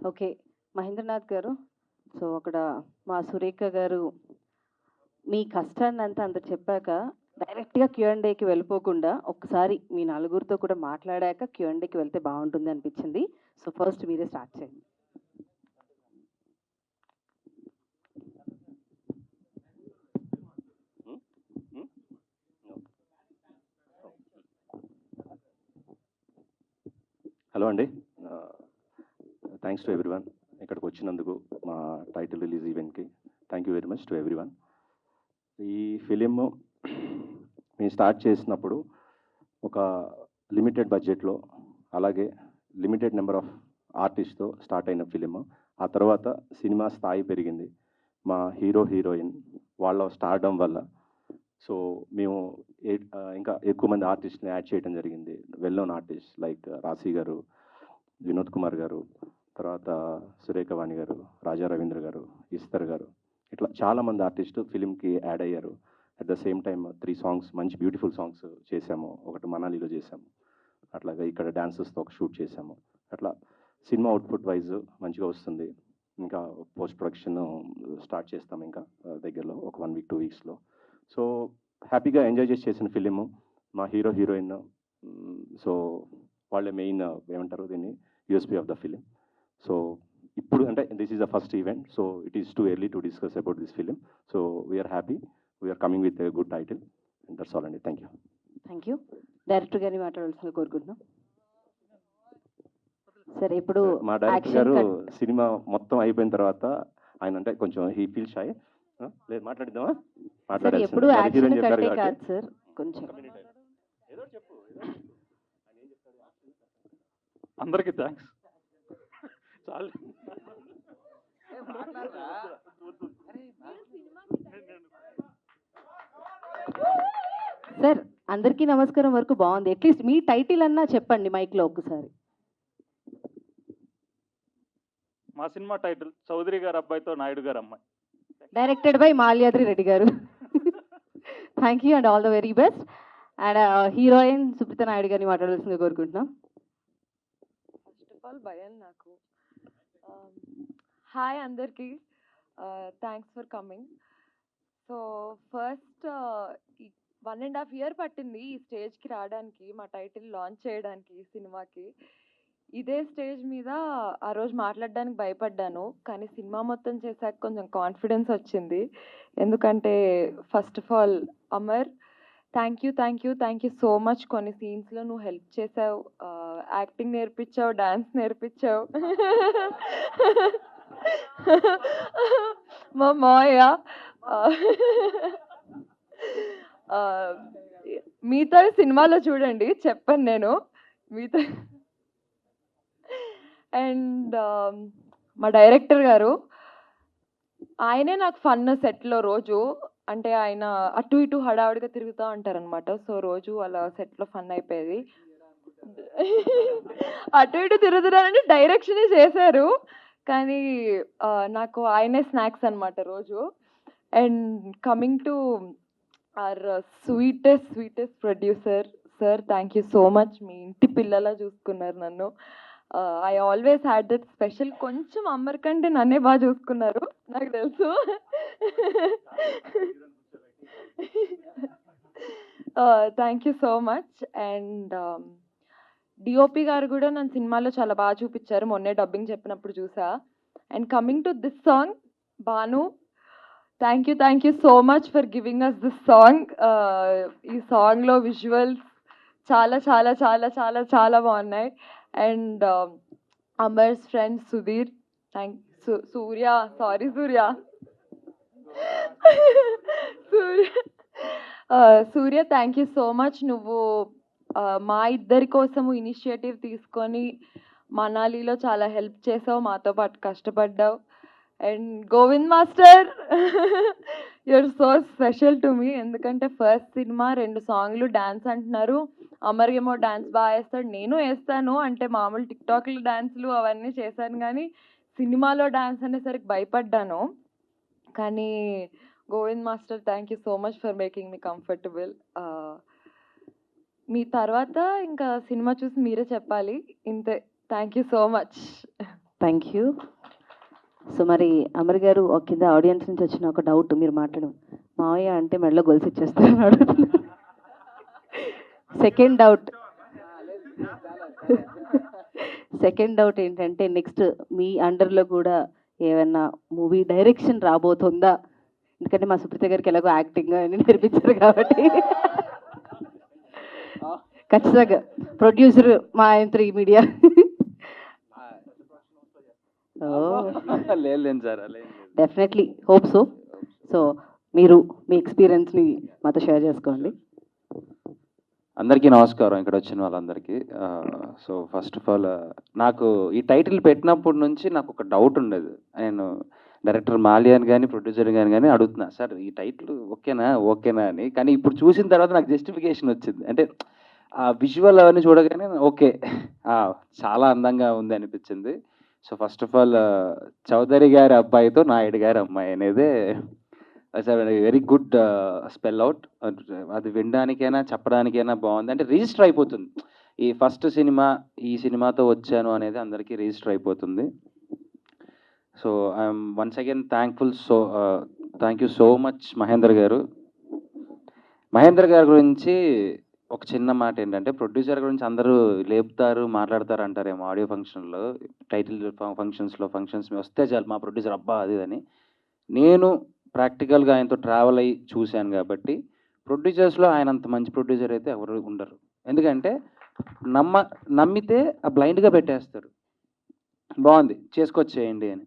Okay. Mahendranath గారు, so అక్కడ మా సురేఖ గారు మీ కష్టాన్నంతా అంత చెప్పాక డైరెక్ట్‌గా క్యూఎండ్ఏకి వెళ్ళిపోకుండా ఒక్కసారి మీ నలుగురితో కూడా మాట్లాడాక క్యూఎండ్ఏకి వెళ్తే బావుంటుంది అనిపించింది. సో ఫస్ట్ మీరే స్టార్ట్ చేయండి. హలో అండి, థ్యాంక్స్ టు ఎవ్రీవన్ ఇక్కడికి వచ్చినందుకు మా టైటిల్ రిలీజ్ ఈవెంట్కి. Thank you very much to everyone. ఈ ఫిలిం మేము స్టార్ట్ చేసినప్పుడు ఒక లిమిటెడ్ బడ్జెట్లో, అలాగే లిమిటెడ్ నెంబర్ ఆఫ్ ఆర్టిస్ట్తో స్టార్ట్ అయిన ఫిలిం. ఆ తర్వాత సినిమా స్థాయి పెరిగింది. మా హీరో హీరోయిన్ వాళ్ళ స్టార్డం వల్ల సో మేము ఇంకా ఎక్కువ మంది ఆర్టిస్ట్ని యాడ్ చేయడం జరిగింది. వెల్ నోన్ ఆర్టిస్ట్ లైక్ రాశి గారు, వినోద్ కుమార్ గారు, తర్వాత సురేఖవాణి గారు, రాజా రవీంద్ర గారు, ఈస్తర్ గారు, ఇట్లా చాలామంది ఆర్టిస్టు ఫిలింకి యాడ్ అయ్యారు. At the same time 3 songs, మంచి బ్యూటిఫుల్ సాంగ్స్ చేశాము. ఒకటి మనాలిలో చేశాము, అట్లాగే ఇక్కడ డాన్సెస్తో ఒక షూట్ చేశాము. అట్లా సినిమా అవుట్పుట్ వైజ్ మంచిగా వస్తుంది. ఇంకా పోస్ట్ ప్రొడక్షన్ స్టార్ట్ చేస్తాం ఇంకా దగ్గరలో ఒక 1 వీక్ 2 వీక్స్లో. సో హ్యాపీగా ఎంజాయ్ చేసి చేసిన ఫిలిము. మా హీరో హీరోయిన్ సో వాళ్ళే మెయిన్ ఏమంటారు దీన్ని USP of the film. So ఇప్పుడు అంటే this is the first event, so it is too early to discuss about this film. So we're happy, we're coming with a good title and that's all అండి. Thank you. Thank you. Director గారిని మాట్లాడాల్సిందిగా కోరుకుంటున్నాం. సరే, ఇప్పుడు మా director గారు cinema మొత్తం అయిపోయిన తర్వాత ఆయన అంటే కొంచెం హీ ఫీల్ షై. లేదు మాట్లాడిద్దామా? ఎప్పుడు యాక్షన్ కట్టే కాదు సార్, కొంచెం అందరికీ థ్యాంక్స్. చాలు సార్, అందరికీ నమస్కారం వరకు బాగుంది. అట్లీస్ట్ మీ టైటిల్ అన్నా చెప్పండి మైక్లో ఒక్కసారి. మా సినిమా టైటిల్ చౌదరి గారు అబ్బాయితో నాయుడు గారు అమ్మాయి, డైరెక్టెడ్ బై మాల్యాద్రి రెడ్డి గారు. Thank you and all the very best. And heroine Supreetha Naidu గారిని మాట్లాడాల్సిందిగా కోరుకుంటున్నాం. ఫస్ట్ ఆఫ్ ఆల్ భయం నాకు. హాయ్ అందరికీ, thanks for coming. So first 1.5 year పట్టింది ఈ స్టేజ్కి రావడానికి, మా టైటిల్ లాంచ్ చేయడానికి ఈ సినిమాకి. ఇదే స్టేజ్ మీద ఆ రోజు మాట్లాడడానికి భయపడ్డాను, కానీ సినిమా మొత్తం చేశాక కొంచెం కాన్ఫిడెన్స్ వచ్చింది. ఎందుకంటే first of all Amar, thank you so much. కొన్ని సీన్స్లో నువ్వు హెల్ప్ చేసావు, యాక్టింగ్ నేర్పించావు, డాన్స్ నేర్పించావు. మా మాయ మిగతా సినిమాలో చూడండి, చెప్పాను నేను మిగతా. అండ్ మా డైరెక్టర్ గారు, ఆయనే నాకు ఫన్ సెట్లో రోజు. అంటే ఆయన అటు ఇటు హడావుడిగా తిరుగుతూ ఉంటారనమాట. సో రోజు అలా సెట్లో ఫన్ అయిపోయేది. అటు ఇటు తిరుగుతున్నారంటే డైరెక్షనే చేశారు, కానీ నాకు ఆయనే స్నాక్స్ అనమాట రోజు. And coming to our sweetest producer sir, thank you so much. మీ ఇంటి పిల్లలా చూసుకున్నారు నన్ను. I always had that special. కొంచెం అమ్మర్ కంటే నన్నే బాగా చూసుకున్నారు, నాకు తెలుసు. Thank you so much. And DOP గారు కూడా నన్ను సినిమాలో చాలా బాగా చూపించారు, మొన్నే డబ్బింగ్ చెప్పినప్పుడు చూసా. And coming to this song, Bhanu, thank you so much for giving us this song. ఈ సాంగ్లో విజువల్స్ చాలా చాలా చాలా చాలా చాలా బాగున్నాయి. And Amar's friend Sudheer, Surya Surya thank you so much. నువ్వు మా ఇద్దరి కోసము ఇనిషియేటివ్ తీసుకొని మనాలిలో చాలా హెల్ప్ చేసావు, మాతో పాటు కష్టపడ్డావు. And Govind master, you're so special to me. ఎందుకంటే ఫస్ట్ సినిమా 2 సాంగ్లు డాన్స్ అంటున్నారు. అమర్ ఏమో డాన్స్ బాగా వేస్తాడు, నేను వేస్తాను. అంటే మామూలు టిక్టాక్లు డాన్స్లు అవన్నీ చేశాను, కానీ సినిమాలో డాన్స్ అనేసరికి భయపడ్డాను. కానీ Govind master, thank you so much for making me comfortable. మీ తర్వాత ఇంకా సినిమా చూసి మీరే చెప్పాలి. ఇంతే, thank you so much. Thank you. So మరి అమర్ గారు ఒక కింద ఆడియన్స్ నుంచి వచ్చిన ఒక డౌట్ మీరు మాట్లాడడం, మావయ్య అంటే మెడలో గొలుసు ఇచ్చేస్తారని అడుగుతున్నారు. సెకండ్ డౌట్ ఏంటంటే నెక్స్ట్ మీ అండర్లో కూడా ఏమన్నా మూవీ డైరెక్షన్ రాబోతుందా? ఎందుకంటే మా సుప్రీత గారికి ఎలాగో యాక్టింగ్ అని నేర్పించారు కాబట్టి ఖచ్చితంగా ప్రొడ్యూసర్ మా యంత్రి మీడియా. లేదు సార్, అలా డెఫినెట్లీ హోప్ సో. సో మీరు మీ ఎక్స్పీరియన్స్ని మాతో షేర్ చేసుకోండి. అందరికీ నమస్కారం, ఇక్కడ వచ్చిన వాళ్ళందరికీ. సో ఫస్ట్ ఆఫ్ ఆల్ నాకు ఈ టైటిల్ పెట్టినప్పటి నుంచి నాకు ఒక డౌట్ ఉండేది. నేను డైరెక్టర్ మాల్యాని కానీ ప్రొడ్యూసర్ కానీ అడుగుతున్నా, సార్ ఈ టైటిల్ ఓకేనా అని. కానీ ఇప్పుడు చూసిన తర్వాత నాకు జస్టిఫికేషన్ వచ్చింది. అంటే ఆ విజువల్ అవన్నీ చూడగానే ఓకే, చాలా అందంగా ఉంది అనిపించింది. So first of all Chowdary గారి అబ్బాయితో నాయుడు గారి అమ్మాయి అనేదే వెరీ గుడ్ స్పెల్ అవుట్. అది వినడానికైనా చెప్పడానికైనా బాగుంది. అంటే రిజిస్టర్ అయిపోతుంది. ఈ ఫస్ట్ సినిమా ఈ సినిమాతో వచ్చాను అనేది అందరికీ రిజిస్టర్ అయిపోతుంది. So I'm once again thankful. Thank you so much Mahender గారు. మహేందర్ గారి గురించి ఒక చిన్న మాట ఏంటంటే, ప్రొడ్యూసర్ గురించి అందరూ లేపుతారు మాట్లాడతారు అంటారేమో ఆడియో ఫంక్షన్లో, టైటిల్ ఫంక్షన్స్ వస్తే చాలు మా ప్రొడ్యూసర్ అబ్బా అది అని. నేను ప్రాక్టికల్గా ఆయనతో ట్రావెల్ అయ్యి చూశాను కాబట్టి ప్రొడ్యూసర్స్లో ఆయన అంత మంచి ప్రొడ్యూసర్ అయితే ఎవరు ఉండరు. ఎందుకంటే నమ్మితే బ్లైండ్గా పెట్టేస్తారు, బాగుంది చేసుకొచ్చేయండి అని.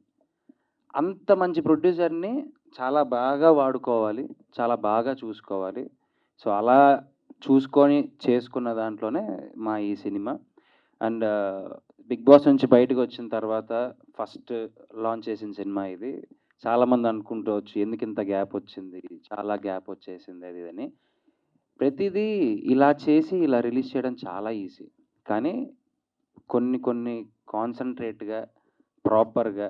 అంత మంచి ప్రొడ్యూసర్ని చాలా బాగా వాడుకోవాలి, చాలా బాగా చూసుకోవాలి. సో అలా చూసుకొని చేసుకున్న దాంట్లోనే మా ఈ సినిమా. అండ్ బిగ్ బాస్ నుంచి బయటకు వచ్చిన తర్వాత ఫస్ట్ లాంచ్ చేసిన సినిమా ఇది. చాలామంది అనుకుంటవచ్చు ఎందుకు ఇంత గ్యాప్ వచ్చింది, చాలా గ్యాప్ వచ్చేసింది అది అని. ప్రతిదీ ఇలా చేసి ఇలా రిలీజ్ చేయడం చాలా ఈజీ, కానీ కొన్ని కాన్సన్ట్రేట్గా ప్రాపర్గా,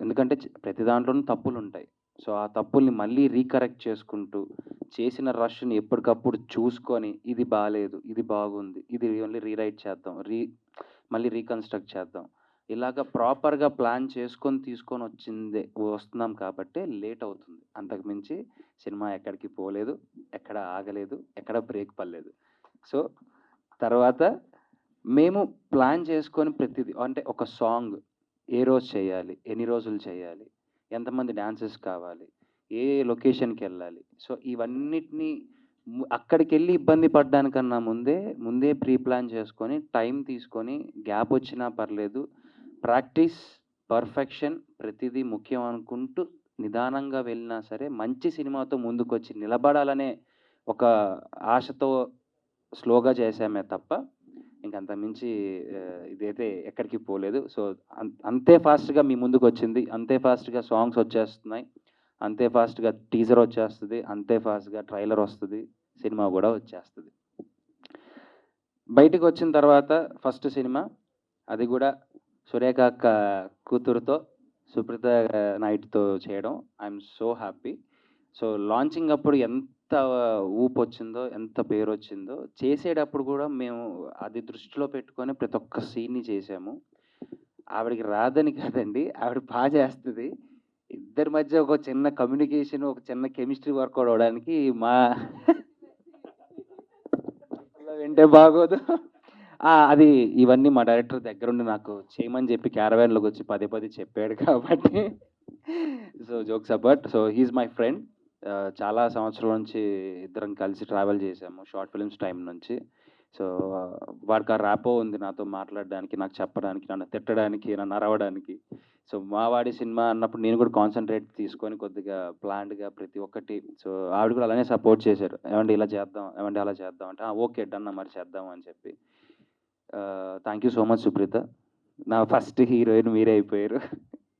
ఎందుకంటే ప్రతి దాంట్లోనూ తప్పులు ఉంటాయి. సో ఆ తప్పుల్ని మళ్ళీ రీకరెక్ట్ చేసుకుంటూ చేసిన రష్ని ఎప్పటికప్పుడు చూసుకొని ఇది బాగాలేదు, ఇది బాగుంది, ఇది ఓన్లీ రీరైట్ చేద్దాం, మళ్ళీ రీకన్స్ట్రక్ట్ చేద్దాం, ఇలాగ ప్రాపర్గా ప్లాన్ తీసుకొని వస్తున్నాం కాబట్టి లేట్ అవుతుంది. అంతకుమించి సినిమా ఎక్కడికి పోలేదు, ఎక్కడ ఆగలేదు, ఎక్కడ బ్రేక్ పడలేదు. సో తర్వాత మేము ప్లాన్ చేసుకొని ప్రతిదీ, అంటే ఒక సాంగ్ ఏ రోజు చేయాలి, ఎన్ని రోజులు చేయాలి, ఎంతమంది డాన్సెస్ కావాలి, ఏ లొకేషన్కి వెళ్ళాలి, సో ఇవన్నిటినీ అక్కడికి వెళ్ళి ఇబ్బంది పడ్డానికన్నా ముందే ప్రీ ప్లాన్ చేసుకొని టైం తీసుకొని గ్యాప్ వచ్చినా పర్లేదు, ప్రాక్టీస్, పర్ఫెక్షన్ ప్రతిదీ ముఖ్యం అనుకుంటూ నిదానంగా వెళ్ళినా సరే మంచి సినిమాతో ముందుకొచ్చి నిలబడాలనే ఒక ఆశతో స్లోగా చేసామే తప్ప ఇంకంత మించి ఇదైతే ఎక్కడికి పోలేదు. సో అంతే ఫాస్ట్గా మీ ముందుకు వచ్చింది, అంతే ఫాస్ట్గా సాంగ్స్ వచ్చేస్తున్నాయి, అంతే ఫాస్ట్గా టీజర్ వచ్చేస్తుంది, అంతే ఫాస్ట్గా ట్రైలర్ వస్తుంది, సినిమా కూడా వచ్చేస్తుంది. బయటకు వచ్చిన తర్వాత ఫస్ట్ సినిమా, అది కూడా సురేఖ అక్క కూతురుతో సుప్రీత నాయుడుతో చేయడం, I'm so happy. So launching అప్పుడు ఎంత ఊపు వచ్చిందో, ఎంత పేరు వచ్చిందో, చేసేటప్పుడు కూడా మేము అది దృష్టిలో పెట్టుకొని ప్రతి ఒక్క సీన్ని చేసాము. ఆవిడకి రాదని కాదండి, ఆవిడ బాగా చేస్తుంది. ఇద్దరి మధ్య ఒక చిన్న కమ్యూనికేషన్, ఒక చిన్న కెమిస్ట్రీ వర్కౌట్ అవడానికి మా వింటే బాగోదు. అది ఇవన్నీ మా డైరెక్టర్ దగ్గరుండి నాకు చేయమని చెప్పి క్యారవాన్లోకి వచ్చి పదే చెప్పాడు కాబట్టి. So jokes about, so he's my friend. చాలా సంవత్సరం నుంచి ఇద్దరం కలిసి ట్రావెల్ చేసాము షార్ట్ ఫిల్మ్స్ టైం నుంచి. సో వాడికి ఆ ర్యాపో ఉంది నాతో మాట్లాడడానికి, నాకు చెప్పడానికి, నన్ను తిట్టడానికి, నన్ను అరవడానికి. సో మా వాడి సినిమా అన్నప్పుడు నేను కూడా కాన్సన్ట్రేట్ తీసుకొని కొద్దిగా ప్లాన్డ్గా ప్రతి ఒక్కటి. సో ఆవిడ కూడా అలానే సపోర్ట్ చేశారు, ఏమంటే ఇలా చేద్దాం, ఏమంటే అలా చేద్దాం అంటే ఓకే డన్ మరి చేద్దాం అని చెప్పి. Thank you so much Supritha, నా ఫస్ట్ హీరోయిన్ మీరే అయిపోయారు.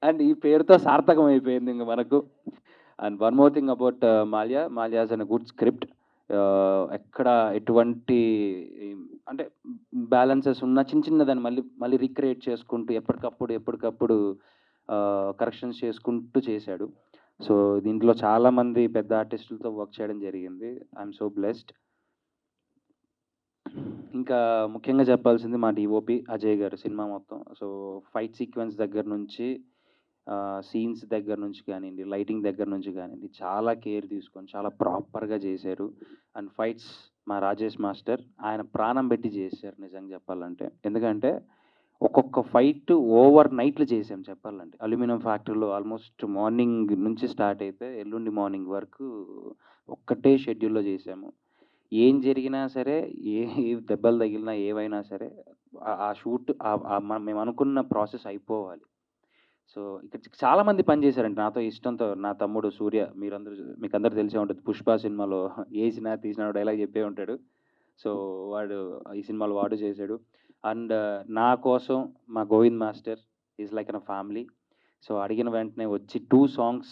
అండ్ ఈ పేరుతో సార్థకం అయిపోయింది ఇంక మనకు. And one more thing about Mallya has an good script. ఎక్కడ ఎటువంటి అంటే బ్యాలెన్సెస్ ఉన్న చిన్నదాన్ని మళ్ళీ రీక్రియేట్ చేసుకుంటూ ఎప్పటికప్పుడు కరెక్షన్స్ చేసుకుంటూ చేశాడు. సో దీంట్లో చాలామంది పెద్ద ఆర్టిస్టులతో వర్క్ చేయడం జరిగింది. I'm so blessed. ఇంకా ముఖ్యంగా చెప్పాల్సింది మా డిఓపి అజయ్ గారు సినిమా మొత్తం. సో ఫైట్ సీక్వెన్స్ దగ్గర నుంచి సీన్స్ దగ్గర నుంచి కానివ్వండి, లైటింగ్ దగ్గర నుంచి కానివ్వండి, చాలా కేర్ తీసుకొని చాలా ప్రాపర్గా చేశారు. అండ్ ఫైట్స్ మా రాజేష్ మాస్టర్ ఆయన ప్రాణం పెట్టి చేశారు నిజంగా చెప్పాలంటే. ఎందుకంటే ఒక్కొక్క ఫైట్ ఓవర్ నైట్లు చేసాం చెప్పాలంటే. అల్యూమినియం ఫ్యాక్టరీలో ఆల్మోస్ట్ మార్నింగ్ నుంచి స్టార్ట్ అయితే ఎల్లుండి మార్నింగ్ వరకు ఒక్కటే షెడ్యూల్లో చేసాము. ఏం జరిగినా సరే, ఏ దెబ్బలు తగిలినా ఏవైనా సరే ఆ షూట్ మేము అనుకున్న ప్రాసెస్ అయిపోవాలి. సో ఇక్కడ చాలామంది పనిచేశారండి నాతో ఇష్టంతో. నా తమ్ముడు సూర్య, మీకు అందరూ తెలిసే ఉంటుంది, పుష్ప సినిమాలో ఏసినా తీసిన డైలాగ్ చెప్పే ఉంటాడు. సో వాడు ఈ సినిమాలో వాడు చేశాడు. అండ్ నా కోసం మా Govind master is like an family. So అడిగిన వెంటనే వచ్చి 2 songs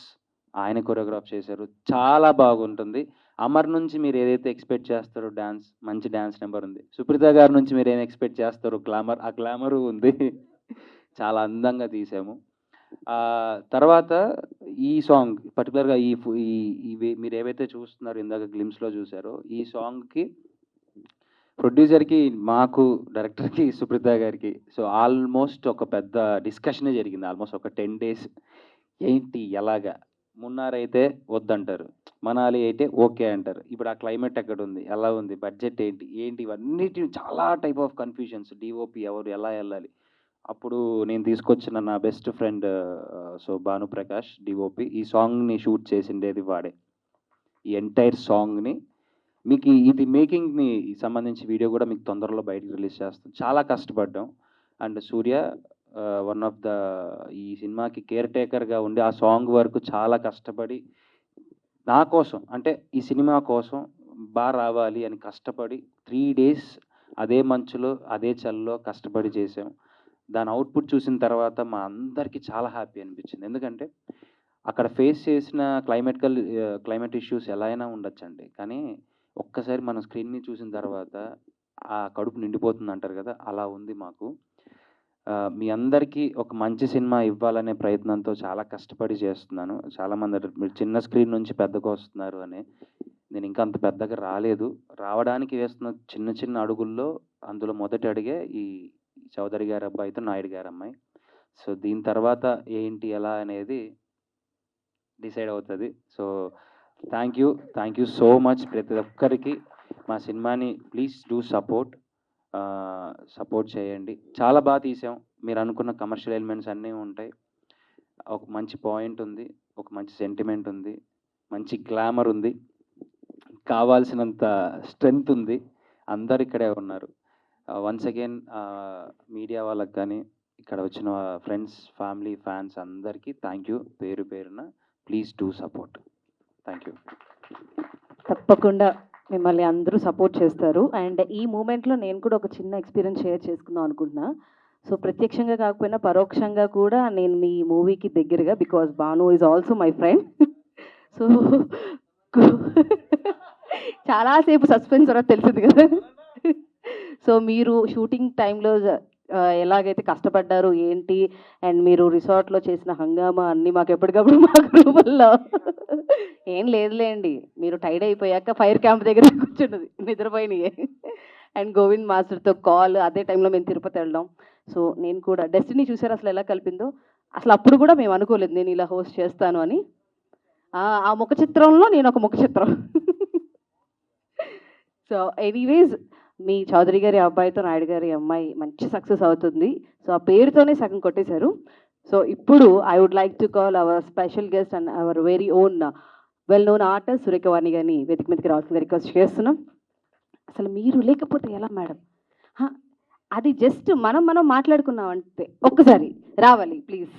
ఆయన కొరియోగ్రాఫ్ చేశారు. చాలా బాగుంటుంది. అమర్ నుంచి మీరు ఏదైతే ఎక్స్పెక్ట్ చేస్తారో డ్యాన్స్, మంచి డ్యాన్స్ నెంబర్ ఉంది. సుప్రీత గారి నుంచి మీరు ఏం ఎక్స్పెక్ట్ చేస్తారో గ్లామర్, ఆ గ్లామరు ఉంది. చాలా అందంగా తీసాము. తర్వాత ఈ సాంగ్ పర్టికులర్గా ఇవి మీరు ఏవైతే చూస్తున్నారో, ఇందాక గ్లిమ్స్లో చూసారో, ఈ సాంగ్కి ప్రొడ్యూసర్కి, మాకు, డైరెక్టర్కి, సుప్రీత గారికి సో ఆల్మోస్ట్ ఒక పెద్ద డిస్కషనే జరిగింది. ఆల్మోస్ట్ ఒక 10 days. ఏంటి ఎలాగా, మున్నార్ అయితే వద్దంటారు, మనాలి అయితే ఓకే అంటారు. ఇప్పుడు ఆ క్లైమేట్ ఎక్కడ ఉంది, ఎలా ఉంది, బడ్జెట్ ఏంటి ఇవన్నిటి చాలా టైప్ ఆఫ్ కన్ఫ్యూజన్స్. డిఓపి ఎవరు, ఎలా వెళ్ళాలి. అప్పుడు నేను తీసుకొచ్చిన నా best friend so Bhanuprakash DOP ఈ సాంగ్ని షూట్ చేసిండేది వాడే. ఈ ఎంటైర్ సాంగ్ని మీకు ఇది మేకింగ్ని సంబంధించి వీడియో కూడా మీకు తొందరలో బయటకు రిలీజ్ చేస్తాం. చాలా కష్టపడ్డాం. And Surya one of the ఈ సినిమాకి కేర్ టేకర్గా ఉండి ఆ సాంగ్ వరకు చాలా కష్టపడి నా కోసం, అంటే ఈ సినిమా కోసం బాగా రావాలి అని కష్టపడి 3 days అదే మంచులో అదే చలిలో కష్టపడి చేసాం. దాని అవుట్పుట్ చూసిన తర్వాత మా అందరికీ చాలా హ్యాపీ అనిపించింది. ఎందుకంటే అక్కడ ఫేస్ చేసిన క్లైమేట్ ఇష్యూస్ ఎలా అయినా ఉండొచ్చండి, కానీ ఒక్కసారి మన స్క్రీన్ని చూసిన తర్వాత ఆ కడుపు నిండిపోతుంది అంటారు కదా, అలా ఉంది మాకు. మీ అందరికీ ఒక మంచి సినిమా ఇవ్వాలనే ప్రయత్నంతో చాలా కష్టపడి చేస్తున్నాను. చాలామంది మీరు చిన్న స్క్రీన్ నుంచి పెద్దగా వస్తున్నారు అని. నేను ఇంకా అంత పెద్దగా రాలేదు. రావడానికి వేస్తున్న చిన్న చిన్న అడుగుల్లో అందులో మొదటి అడిగే ఈ చౌదరి గారి అబ్బాయితో నాయుడు గారి అమ్మాయి. సో దీని తర్వాత ఏంటి ఎలా అనేది డిసైడ్ అవుతుంది. So thank you so much ప్రతి ఒక్కరికి. మా సినిమాని ప్లీజ్ డూ సపోర్ట్ చేయండి. చాలా బాగా తీసాం. మీరు అనుకున్న కమర్షియల్ ఎలిమెంట్స్ అన్నీ ఉంటాయి. ఒక మంచి పాయింట్ ఉంది, ఒక మంచి సెంటిమెంట్ ఉంది, మంచి గ్లామర్ ఉంది, కావాల్సినంత స్ట్రెంగ్త్ ఉంది. అందరు ఇక్కడే ఉన్నారు. వన్స్ అగైన్ మీడియా వాళ్ళకి కానీ ఇక్కడ వచ్చిన ఫ్రెండ్స్, ఫ్యామిలీ, ఫ్యాన్స్ అందరికీ థ్యాంక్ యూ పేరు పేరున. Please do support. Thank you. తప్పకుండా మిమ్మల్ని అందరూ సపోర్ట్ చేస్తారు. అండ్ ఈ మూమెంట్లో నేను కూడా ఒక చిన్న ఎక్స్పీరియన్స్ షేర్ చేసుకుందాం అనుకుంటున్నా. సో ప్రత్యక్షంగా కాకపోయినా పరోక్షంగా కూడా నేను మీ మూవీకి దగ్గరగా, because Bhanu is also my friend. So చాలాసేపు సస్పెన్స్ తర్వాత తెలిసింది కదా. సో మీరు షూటింగ్ టైంలో ఎలాగైతే కష్టపడ్డారు ఏంటి, అండ్ మీరు రిసార్ట్లో చేసిన హంగామా అన్నీ మాకు ఎప్పటికప్పుడు మా గ్రూపుల్లో ఏం లేదులేండి, మీరు టైర్డ్ అయిపోయాక ఫైర్ క్యాంప్ దగ్గర కూర్చున్నది నిద్రపోయినాయే. అండ్ గోవింద్ మాస్టర్తో కాల్, అదే టైంలో మేము తిరుపతి వెళ్ళడం. సో నేను కూడా డెస్టినీ చూసారు అసలు ఎలా కలిపిందో. అసలు అప్పుడు కూడా మేము అనుకోలేదు నేను ఇలా హోస్ట్ చేస్తాను అని. ఆ ముఖ చిత్రంలో నేను ఒక ముఖ చిత్రం. సో ఎనీవేస్ మీ చౌదరి గారి అబ్బాయితో నాయుడు గారి అమ్మాయి మంచి సక్సెస్ అవుతుంది. సో ఆ పేరుతోనే సగం కొట్టేశారు. సో ఇప్పుడు I would like to call our special guest and our very own well known artist Surekhavani గారిని వేదిక మీదకి రావాల్సింది రిక్వెస్ట్ చేస్తున్నాం. అసలు మీరు లేకపోతే ఎలా మేడం? అది జస్ట్ మనం మాట్లాడుకున్నాం అంతే. ఒక్కసారి రావాలి ప్లీజ్.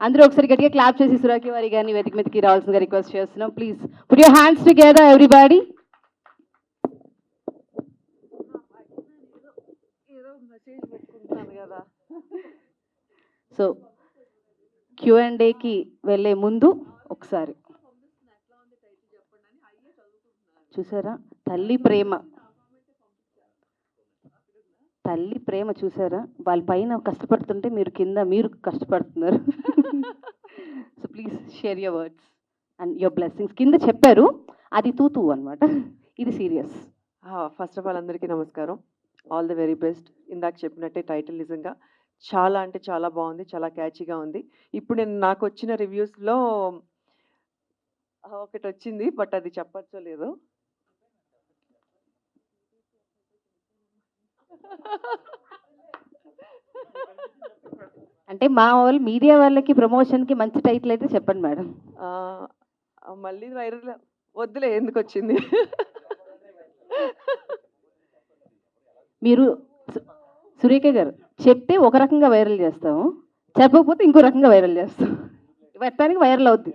అందరూ ఒకసారి గట్టిగా క్లాప్ చేసి సురేఖవాణి గారిని వేదిక మీదకి రావాల్సిందిగా రిక్వెస్ట్ చేస్తున్నాం. Please put your hands together everybody. So Q&Aకి వెళ్ళే ముందు ఒకసారి చూసారా తల్లి ప్రేమ చూసారా, వాళ్ళ పైన కష్టపడుతుంటే మీరు కింద మీరు కష్టపడుతున్నారు. So please share your words and your blessings. కింద చెప్పారు అది తూతూ అనమాట, ఇది సీరియస్. ఫస్ట్ ఆఫ్ ఆల్ అందరికీ నమస్కారం. All the very best. ఇందాక చెప్పినట్టే టైటిల్ నిజంగా చాలా అంటే చాలా బాగుంది, చాలా క్యాచీగా ఉంది. ఇప్పుడు నాకు వచ్చిన రివ్యూస్లో ఒకటి వచ్చింది, బట్ అది చెప్పచ్చో లేదో. అంటే మా వాళ్ళు మీడియా వాళ్ళకి ప్రమోషన్కి మంచి టైటిల్ అయితే చెప్పండి మేడం. మళ్ళీ వైరల్ వద్దులే, ఎందుకు వచ్చింది. మీరు సురేఖ గారు చెప్తే ఒక రకంగా వైరల్ చేస్తాము, చెప్పకపోతే ఇంకో రకంగా వైరల్ చేస్తాం. పెట్టడానికి వైరల్ అవుద్ది.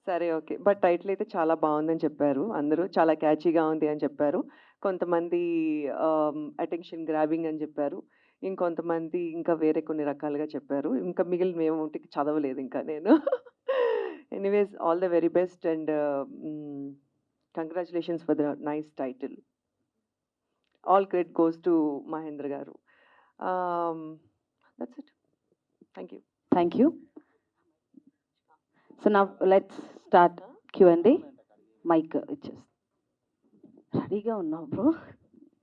సరే ఓకే, బట్ టైటిల్ అయితే చాలా బాగుందని చెప్పారు అందరూ, చాలా క్యాచీగా ఉంది అని చెప్పారు. కొంతమంది అటెన్షన్ గ్రాబింగ్ అని చెప్పారు, ఇంకొంతమంది ఇంకా వేరే కొన్ని రకాలుగా చెప్పారు. ఇంకా మిగిలిన ఏమిటి చదవలేదు ఇంకా నేను. Anyways all the very best and congratulations for the nice title. All credit goes to Mahendra గారు. That's it. Thank you. Thank you. So నా లెట్స్ స్టార్ట్ Q&A. మైక్ ఇచ్చేసి రెడీగా ఉన్నావు బ్రో.